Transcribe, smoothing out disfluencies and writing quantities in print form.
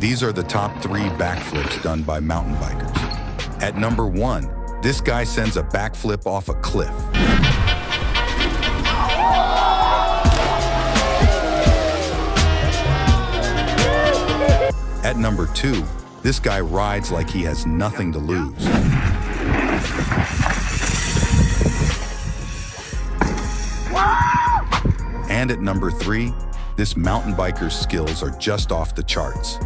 These are the top 3 backflips done by mountain bikers. At number 1, this guy sends a backflip off a cliff. At number 2, this guy rides like he has nothing to lose. And at number 3, this mountain biker's skills are just off the charts.